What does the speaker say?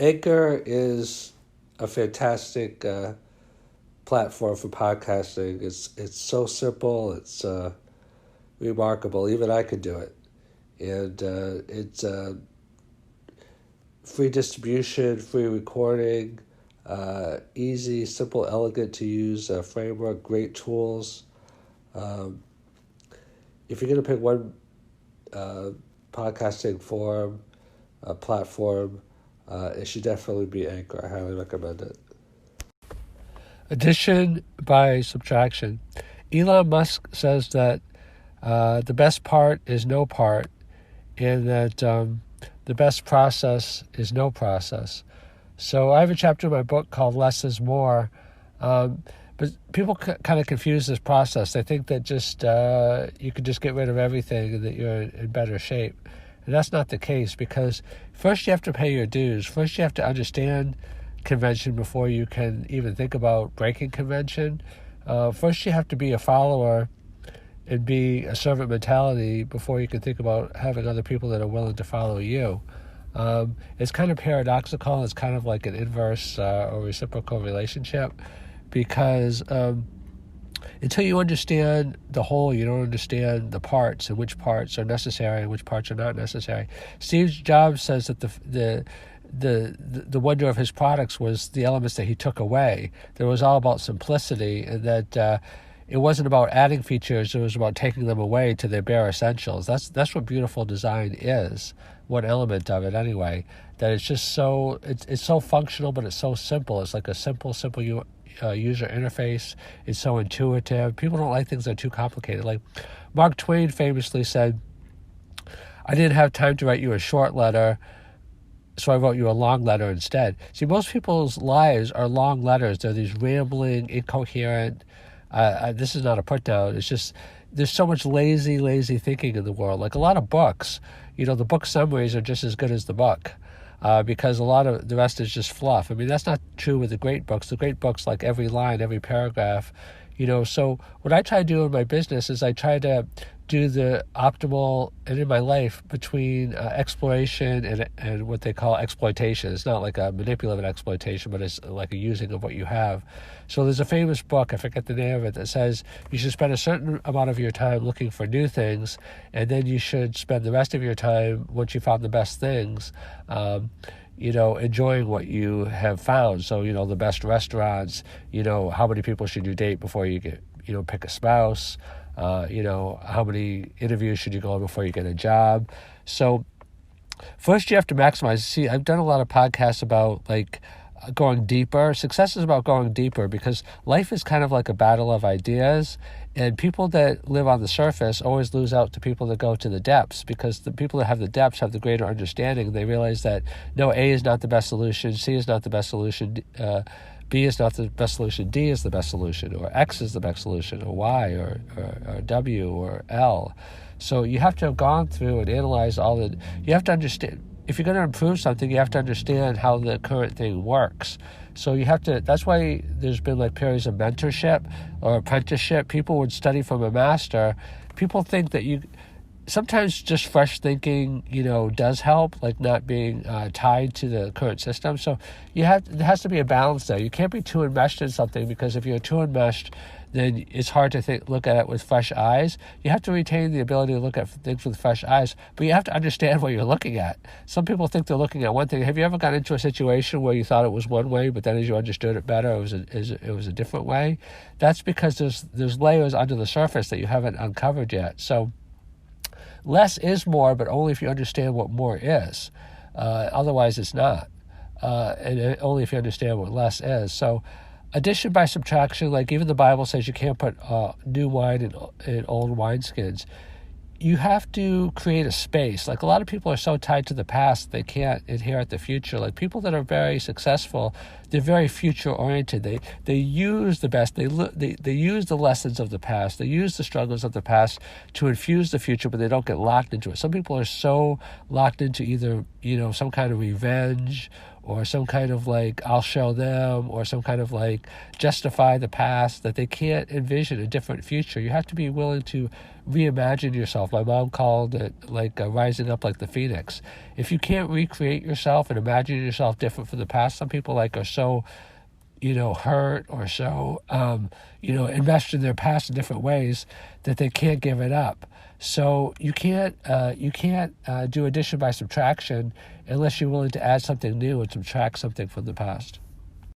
Anchor is a fantastic platform for podcasting. It's so simple. It's remarkable. Even I could do it. And it's free distribution, free recording, easy, simple, elegant to use framework, great tools. If you're going to pick one podcasting forum, platform, it should definitely be Anchor. I highly recommend it. Addition by subtraction. Elon Musk says that the best part is no part, and that the best process is no process. So I have a chapter in my book called Less is More, but people kind of confuse this process. They think that just you can just get rid of everything and that you're in better shape. And that's not the case, because first you have to pay your dues. First you have to understand convention before you can even think about breaking convention. First you have to be a follower and be a servant mentality before you can think about having other people that are willing to follow you. It's kind of paradoxical. It's kind of like an inverse or reciprocal relationship, because until you understand the whole, you don't understand the parts, and which parts are necessary and which parts are not necessary. Steve Jobs says that the wonder of his products was the elements that he took away. That it was all about simplicity, and that it wasn't about adding features, it was about taking them away to their bare essentials. That's what beautiful design is, one element of it anyway, that it's just so, it's so functional, but it's so simple. It's like a simple user interface. It's so intuitive. People don't like things that are too complicated. Like Mark Twain famously said, "I didn't have time to write you a short letter, so I wrote you a long letter instead." See, most people's lives are long letters. They're these rambling, incoherent, this is not a put down. It's just, there's so much lazy thinking in the world. Like a lot of books, the book summaries are just as good as the book, because a lot of the rest is just fluff. I mean, that's not true with the great books. The great books, like every line, every paragraph, so what I try to do in my business is I try to do the optimal, and in my life, between exploration and what they call exploitation. It's not like a manipulative exploitation, but it's like a using of what you have. So there's a famous book, I forget the name of it, that says you should spend a certain amount of your time looking for new things, and then you should spend the rest of your time, once you found the best things, enjoying what you have found. So, the best restaurants, how many people should you date before you get, pick a spouse, how many interviews should you go on before you get a job. So first you have to maximize. See, I've done a lot of podcasts about going deeper. Success is about going deeper, because life is kind of like a battle of ideas, and people that live on the surface always lose out to people that go to the depths, because the people that have the depths have the greater understanding. They realize that no, A is not the best solution, C is not the best solution, B is not the best solution, D is the best solution, or X is the best solution, or Y, or W, or L. So you have to have gone through and analyzed you have to understand. If you're going to improve something, you have to understand how the current thing works. So you have to, that's why there's been periods of mentorship or apprenticeship. People would study from a master. People think that sometimes just fresh thinking, does help, like not being tied to the current system. So there has to be a balance there. You can't be too enmeshed in something, because if you're too enmeshed, then it's hard to look at it with fresh eyes. You have to retain the ability to look at things with fresh eyes, but you have to understand what you're looking at. Some people think they're looking at one thing. Have you ever got into a situation where you thought it was one way, but then as you understood it better, it was a different way? That's because there's layers under the surface that you haven't uncovered yet. So less is more, but only if you understand what more is. Otherwise, it's not. And only if you understand what less is. So addition by subtraction, like even the Bible says you can't put new wine in old wineskins. You have to create a space. Like a lot of people are so tied to the past, they can't inherit the future. Like people that are very successful, they're very future oriented. They use the best. They use the lessons of the past. They use the struggles of the past to infuse the future, but they don't get locked into it. Some people are so locked into either some kind of revenge or some kind of like I'll show them, or some kind of like justify the past, that they can't envision a different future. You have to be willing to reimagine yourself. My mom called it like rising up like the phoenix. If you can't recreate yourself and imagine yourself different from the past, some people like are so hurt or so, invested in their past in different ways that they can't give it up. So you can't do addition by subtraction unless you're willing to add something new and subtract something from the past.